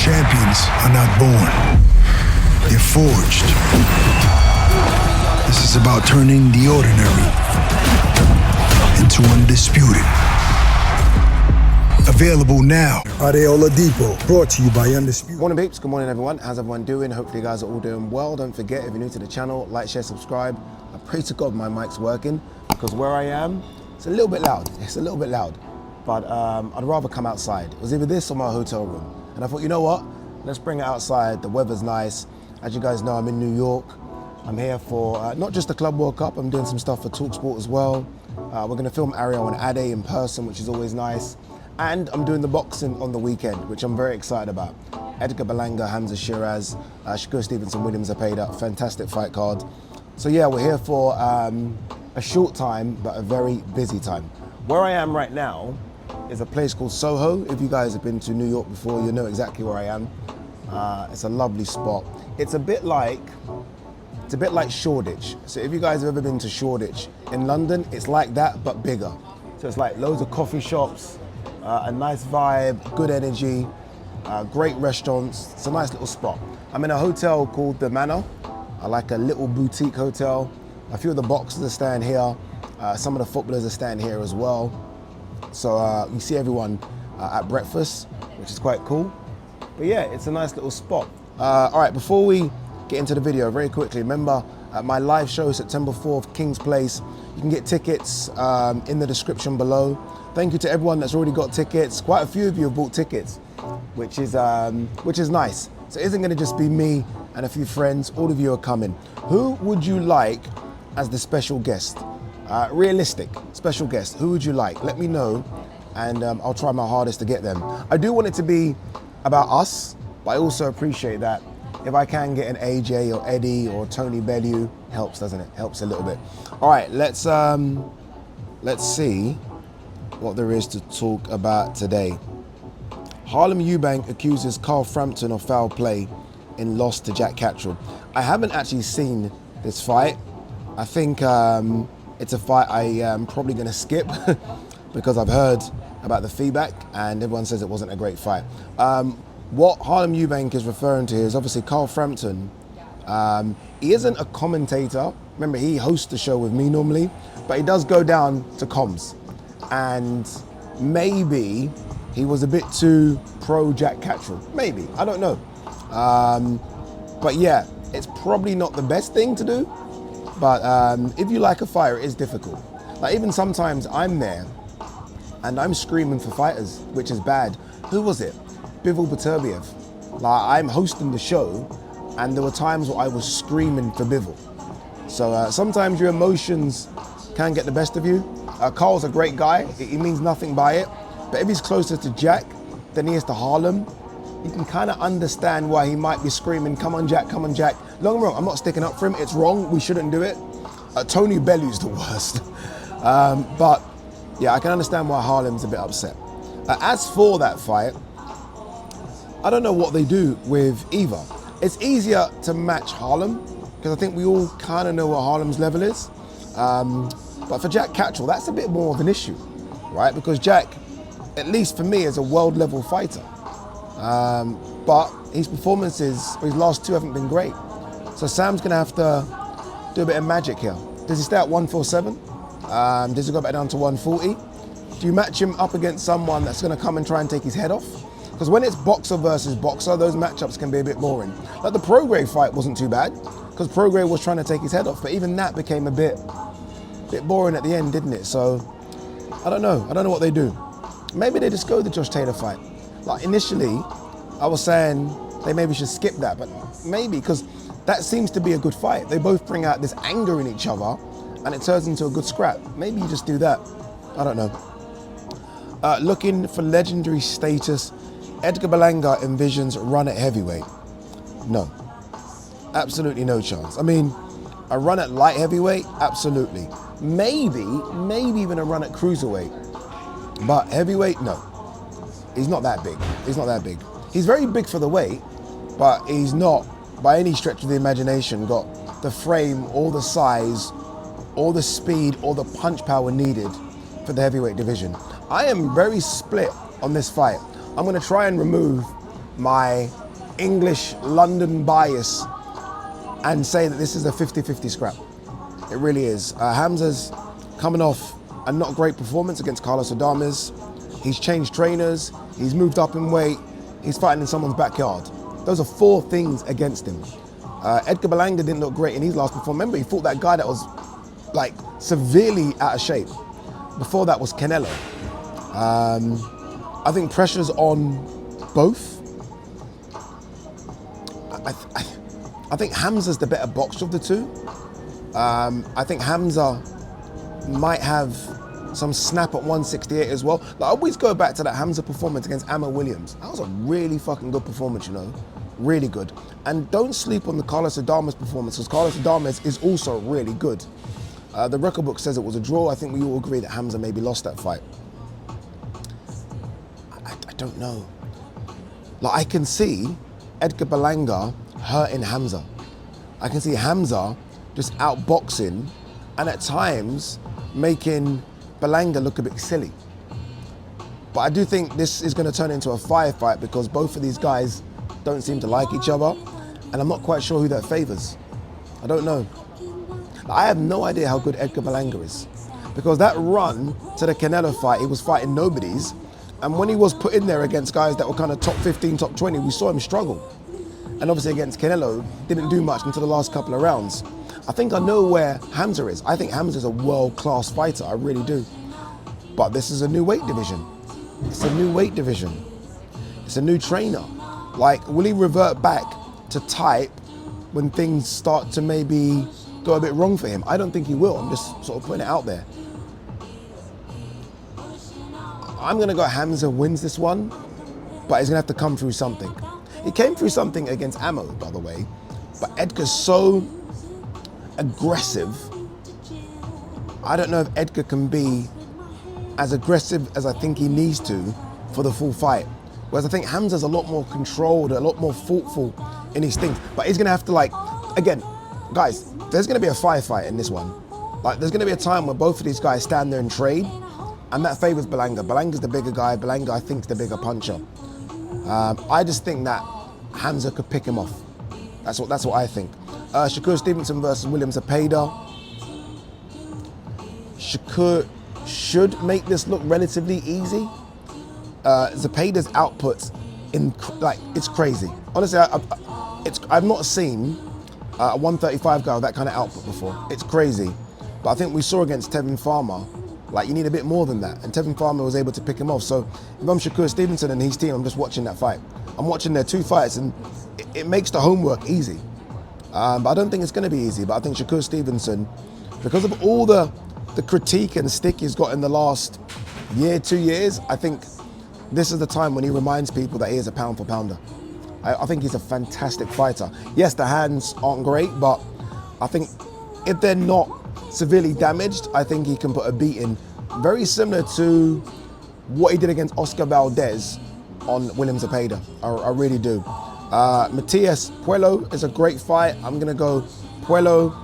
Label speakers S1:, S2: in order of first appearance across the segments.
S1: Champions are not born, they're forged. This is about turning the ordinary into undisputed. Available now. Ade Gman, brought to you by Undisputed.
S2: Morning peeps, good morning everyone. How's everyone doing? Hopefully you guys are all doing well. Don't forget, if you're new to the channel, like, share, subscribe. I pray to God my mic's working, because where I am, it's a little bit loud. It's a little bit loud, but I'd rather come outside. It was either this or my hotel room. And I thought, you know what? Let's bring it outside. The weather's nice. As you guys know, I'm in New York. I'm here for not just the Club World Cup, I'm doing some stuff for TalkSport as well. We're gonna film Ariel and Ade in person, which is always nice. And I'm doing the boxing on the weekend, which I'm very excited about. EDGAR BERLANGA, HAMZAH SHEERAZ, SHAKUR, STEVENSON, ZEPEDA, fantastic fight card. So yeah, we're here for a short time, but a very busy time. Where I am right now is a place called Soho. If you guys have been to New York before, you know exactly where I am. It's a lovely spot. It's a bit like Shoreditch. So if you guys have ever been to Shoreditch in London, it's like that, but bigger. So it's like loads of coffee shops, a nice vibe, good energy, great restaurants. It's a nice little spot. I'm in a hotel called The Manor. I like a little boutique hotel. A few of the boxers are staying here. Some of the footballers are staying here as well. So you see everyone at breakfast, which is quite cool. But yeah, it's a nice little spot. All right, before we get into the video, very quickly, remember my live show September 4th, King's Place. You can get tickets in the description below. Thank you to everyone that's already got tickets. Quite a few of you have bought tickets, which is nice. So it isn't gonna just be me and a few friends, all of you are coming. Who would you like as the special guest? Realistic special guest, who would you like? Let me know, and I'll try my hardest to get them. I do want it to be about us, but I also appreciate that if I can get an AJ or Eddie or Tony Bellew, helps, doesn't it? Helps a little bit. All right, let's see what there is to talk about today. Harlem Eubank accuses Carl Frampton of foul play in loss to Jack Catterall. I haven't actually seen this fight. I think it's a fight I am probably going to skip because I've heard about the feedback and everyone says it wasn't a great fight. What Harlem Eubank is referring to is obviously Carl Frampton. He isn't a commentator. Remember, he hosts the show with me normally, but he does go down to comms. And maybe he was a bit too pro Jack Catterall. Maybe, I don't know. But yeah, it's probably not the best thing to do. But if you like a fighter, it is difficult. Like even sometimes I'm there and I'm screaming for fighters, which is bad. Who was it? Bivol Beterbiev. Like I'm hosting the show and there were times where I was screaming for Bivol. So sometimes your emotions can get the best of you. Carl's a great guy, he means nothing by it. But if he's closer to Jack than he is to Harlem, you can kind of understand why he might be screaming, come on Jack, come on Jack. Long and wrong, I'm not sticking up for him, it's wrong, we shouldn't do it. Tony Bellew's the worst. But yeah, I can understand why Harlem's a bit upset. As for that fight, I don't know what they do with either. It's easier to match Harlem, because I think we all kind of know what Harlem's level is. But for Jack Catterall, that's a bit more of an issue, right? Because Jack, at least for me, is a world level fighter. But his performances, his last two haven't been great. So Sam's gonna have to do a bit of magic here. Does he stay at 147? Does he go back down to 140? Do you match him up against someone that's gonna come and try and take his head off? Because when it's boxer versus boxer, those matchups can be a bit boring. Like the Prograis fight wasn't too bad, because Prograis was trying to take his head off, but even that became a bit boring at the end, didn't it? So, I don't know what they do. Maybe they just go the Josh Taylor fight. Like initially, I was saying they maybe should skip that, but maybe, because that seems to be a good fight. They both bring out this anger in each other, and it turns into a good scrap. Maybe you just do that. I don't know. Looking for legendary status, EDGAR BERLANGA envisions run at heavyweight. No, absolutely no chance. I mean, a run at light heavyweight, absolutely. Maybe even a run at cruiserweight. But heavyweight, no. He's not that big. He's not that big. He's very big for the weight, but he's not, by any stretch of the imagination, got the frame, or the size, or the speed, or the punch power needed for the heavyweight division. I am very split on this fight. I'm gonna try and remove my English London bias and say that this is a 50-50 scrap. It really is. Hamza's coming off a not great performance against Carlos Adames. He's changed trainers, he's moved up in weight, he's fighting in someone's backyard. Those are 4 things against him. Edgar Berlanga didn't look great in his last performance. Remember, he fought that guy that was like severely out of shape. Before that was Canelo. I think pressure's on both. I think Hamza's the better boxer of the two. I think Hamza might have some snap at 168 as well. Like, I always go back to that Hamza performance against Amma Williams. That was a really fucking good performance, you know, really good. And don't sleep on the Carlos Adames performance, because Carlos Adames is also really good. The record book says it was a draw. I think we all agree that Hamza maybe lost that fight. I don't know. Like, I can see Edgar Berlanga hurting Hamza. I can see Hamza just outboxing and at times making Berlanga look a bit silly. But I do think this is going to turn into a firefight because both of these guys don't seem to like each other, and I'm not quite sure who that favors. I don't know. I have no idea how good Edgar Berlanga is, because that run to the Canelo fight, he was fighting nobodies, and when he was put in there against guys that were kind of top 15, top 20, we saw him struggle. And obviously against Canelo, didn't do much until the last couple of rounds. I think I know where Hamza is. I think Hamza is a world-class fighter, I really do. But this is a new weight division. It's a new weight division. It's a new trainer. Like, will he revert back to type when things start to maybe go a bit wrong for him? I don't think he will. I'm just sort of putting it out there. I'm gonna go Hamza wins this one, but he's gonna have to come through something. He came through something against Ammo, by the way, but Edgar's so aggressive. I don't know if Edgar can be as aggressive as I think he needs to for the full fight. Whereas I think Hamza's a lot more controlled, a lot more thoughtful in his things. But he's gonna have to, like, again, guys, there's gonna be a firefight in this one. Like, there's gonna be a time where both of these guys stand there and trade, and that favors Berlanga. Berlanga's the bigger guy. Berlanga, I think, is the bigger puncher. I just think that Hamza could pick him off. That's what I think. Shakur Stevenson versus William Zepeda. Shakur should make this look relatively easy. Zepeda's output it's crazy. Honestly, I've not seen a 135 guy with that kind of output before. It's crazy. But I think we saw against Tevin Farmer, like, you need a bit more than that. And Tevin Farmer was able to pick him off. So if I'm Shakur Stevenson and his team, I'm just watching that fight. I'm watching their 2 fights, and it makes the homework easy. But I don't think it's going to be easy. But I think Shakur Stevenson, because of all the critique and stick he's got in the last year, 2 years, I think this is the time when he reminds people that he is a pound for pounder. I think he's a fantastic fighter. Yes, the hands aren't great, but I think if they're not severely damaged, I think he can put a beating very similar to what he did against Oscar Valdez on William Zepeda. I really do. Matias Puello is a great fight. I'm gonna go Puello,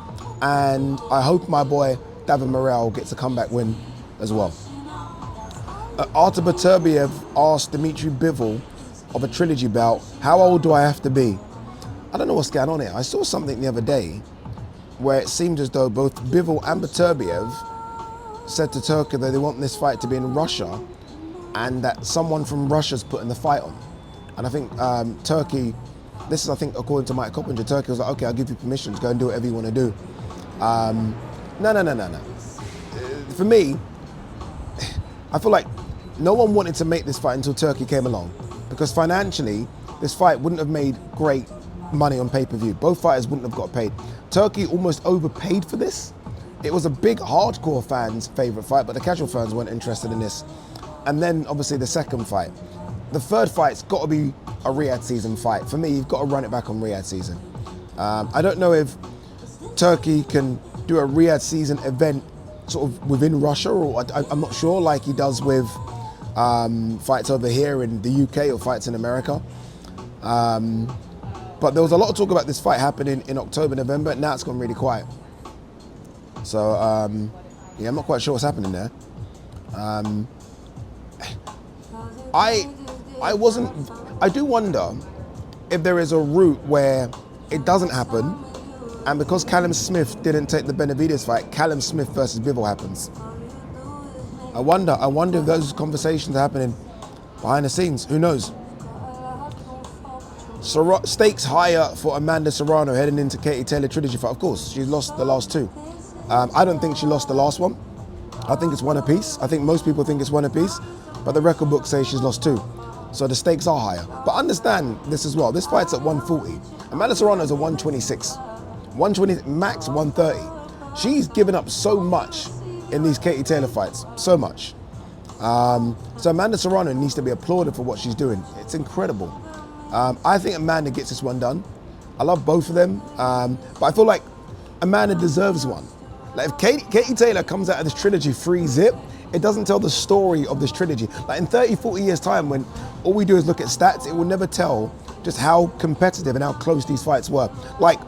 S2: and I hope my boy David Morrell gets a comeback win as well. Artur Beterbiev asked Dimitri Bivol of a trilogy bout, how old do I have to be? I don't know what's going on here. I saw something the other day where it seemed as though both Bivol and Beterbiev said to Turkey that they want this fight to be in Russia, and that someone from Russia's putting the fight on. And I think Turkey, this is, I think, according to Mike Coppinger, Turkey was like, okay, I'll give you permission to go and do whatever you want to do. No. For me, I feel like no one wanted to make this fight until Turkey came along, because financially, this fight wouldn't have made great money on pay-per-view. Both fighters wouldn't have got paid. Turkey almost overpaid for this. It was a big hardcore fans' favorite fight, but the casual fans weren't interested in this. And then obviously the second fight. The third fight's got to be a Riyadh season fight. For me, you've got to run it back on Riyadh season. I don't know if Turkey can do a Riyadh season event sort of within Russia, or I'm not sure, like he does with fights over here in the UK or fights in America. But there was a lot of talk about this fight happening in October, November. Now it's gone really quiet. So yeah, I'm not quite sure what's happening there. I do wonder if there is a route where it doesn't happen, and because Callum Smith didn't take the Benavidez fight, Callum Smith versus Bivol happens. I wonder if those conversations are happening behind the scenes. Who knows? Stakes higher for Amanda Serrano heading into Katie Taylor trilogy fight. Of course, she's lost the last two. I don't think she lost the last one. I think it's one apiece. I think most people think it's one apiece, but the record book says she's lost two. So the stakes are higher. But understand this as well. This fight's at 140. Amanda Serrano's a 126. 120, max 130. She's given up so much in these Katie Taylor fights, so much. So Amanda Serrano needs to be applauded for what she's doing. It's incredible. I think Amanda gets this one done. I love both of them, but I feel like Amanda deserves one. Like if Katie Taylor comes out of this trilogy free zip, it doesn't tell the story of this trilogy. Like in 30, 40 years time, when all we do is look at stats, it will never tell just how competitive and how close these fights were. Like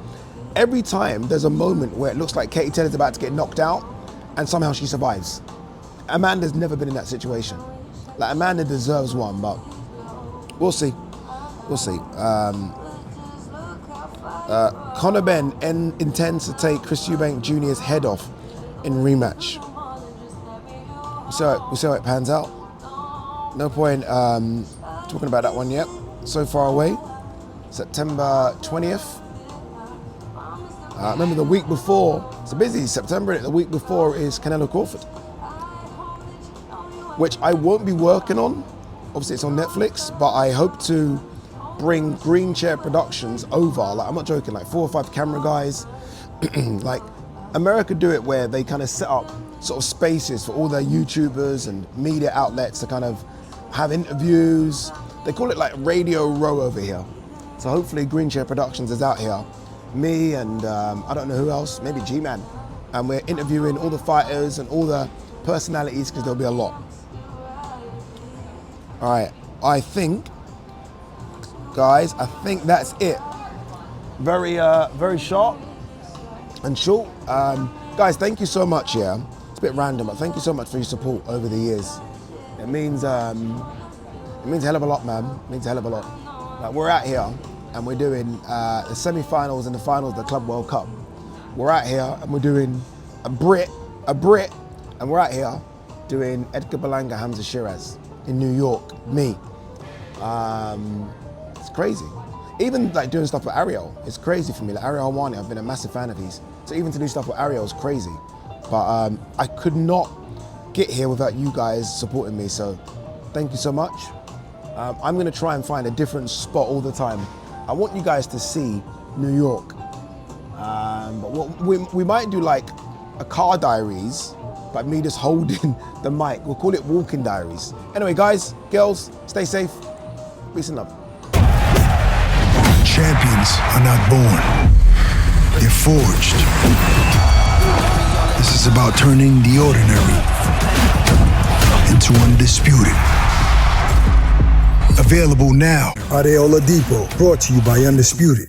S2: every time there's a moment where it looks like Katie Taylor's about to get knocked out and somehow she survives. Amanda's never been in that situation. Like Amanda deserves one, but we'll see. We'll see. Conor Benn intends to take Chris Eubank Jr.'s head off in rematch. We'll see how it pans out. No point talking about that one yet. So far away. September 20th. Remember the week before, it's a busy September, the week before is Canelo Crawford, which I won't be working on. Obviously it's on Netflix, but I hope to bring Green Chair Productions over. Like I'm not joking, like 4 or 5 camera guys. Like America do it where they kind of set up sort of spaces for all their YouTubers and media outlets to kind of have interviews. They call it like Radio Row over here. So hopefully Green Chair Productions is out here. Me and I don't know who else, maybe G-Man. And we're interviewing all the fighters and all the personalities because there'll be a lot. All right, I think, guys, I think that's it. Very sharp and short. Guys, thank you so much, yeah. It's a bit random, but thank you so much for your support over the years. It means a hell of a lot, man. It means a hell of a lot. Like, we're out here and we're doing the semi-finals and the finals of the Club World Cup. We're out here and we're doing a Brit, and we're out here doing EDGAR BERLANGA, HAMZAH SHEERAZ in New York, me. It's crazy. Even like doing stuff with Ariel, it's crazy for me. Like Ariel Hawani, I've been a massive fan of his. So even to do stuff with Ariel is crazy. But I could not get here without you guys supporting me. So thank you so much. I'm gonna try and find a different spot all the time. I want you guys to see New York. But what we might do like a Car Diaries, but me just holding the mic. We'll call it Walking Diaries. Anyway, guys, girls, stay safe. Peace and love.
S1: Champions are not born, they're forged. This is about turning the ordinary into undisputed. Available now. Ade Gman, brought to you by Undisputed.